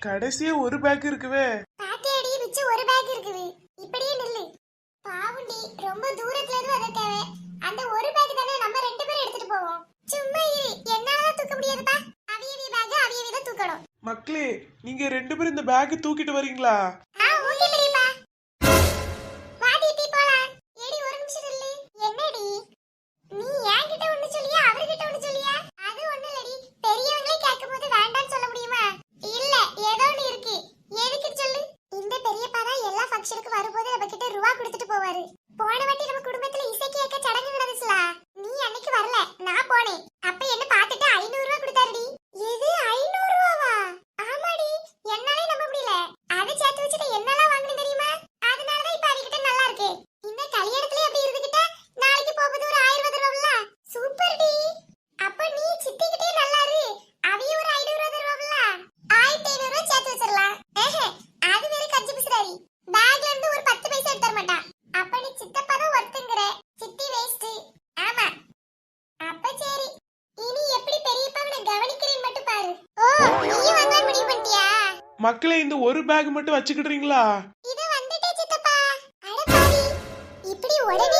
கடைசியா ஒரு பேக் இருக்குவே. பாத்தியாடி மிச்சம் ஒரு பேக் இருக்குது. இப்படியே நில்லு. பாவுண்டி ரொம்ப தூரத்துல இருந்து வந்த தேவை. அந்த ஒரு பேக் தானே நம்ம ரெண்டு பேரும் எடுத்துட்டு போவோம். சும்மா இரு. என்னால தூக்க முடியாதுப்பா. அவியவி பேக் அவியவி தான் தூக்கணும். மக்களே, நீங்க ரெண்டு பேரும் இந்த பேக் தூக்கிட்டு வரீங்களா? ஓகே பெரியப்பா. வாடி டீ போலாம். ஏடி ஒரு நிமிஷம் நில்லு. என்னடி? நீ என்கிட்ட ஒண்ணு சொல்லியா அவர்கிட்ட ஒண்ணு சொல்லியா? அது ஒண்ணு இல்லடி. பெரியவங்களே கேட்கும்போது வேண்டாம்னு சொல்ல முடியுமா? இல்ல ஏதோ ஒண்ணு இருக்கு. எதுக்கு சொல்லு? இந்த பெரியப்பா தான் எல்லா ஃபங்க்ஷனுக்கு வரும்போது நம்ம கிட்ட ரூபா கொடுத்துட்டு போவாரு. போன வாட்டி நம்ம குடும்பத்துல இசை கேட்க சடங்கு நடந்துச்சுல. நீ அன்னைக்கு வரல. நான் போனேன். அப்ப என்ன பார்த்துட்டு 500 ரூபாய் கொடுத்தாருடி. எது 500 ரூபாவா? ஆமாடி. என்னாலே நம்ப முடியல. அதை சேர்த்து வச்சுட்டு என்னெல்லாம் வாங்குனேன் தெரியுமா? அதனால தான் இப்ப அவகிட்ட நல்லா இருக்கு. இந்த கல்யாணத்திலே அப்படி இருந்துகிட்ட நாளைக்கு போகுது ஒரு 1000 ரூபாய்ல. Super D. அப்ப நீ சித்திக்கிட்டே நல்லா இரு. அவிய ஒரு 500 ரூபாய்ல 1500 ரூபாய் சேர்த்து வச்சிரலாம். அது வேற கஞ்சி பிசுறாரி. பேக்ல இருந்து ஒரு 10 பைசா எடுத்து தர மாட்டான். அப்ப நீ சித்தப்பா தான் ஒருத்தங்கற. சித்தி வேஸ்ட். ஆமா. அப்ப சரி. இனி எப்படி பெரியப்பாவை கவனிக்கிறேன் மட்டும் பாரு. ஓ, நீயும் வாங்க முடிவு பண்ணிட்டியா? மக்களே, இந்த ஒரு பேக் மட்டும் வச்சுக்கிடுறீங்களா? இத வந்துட்டே சித்தப்பா. அட பாவி. இப்படி உடனே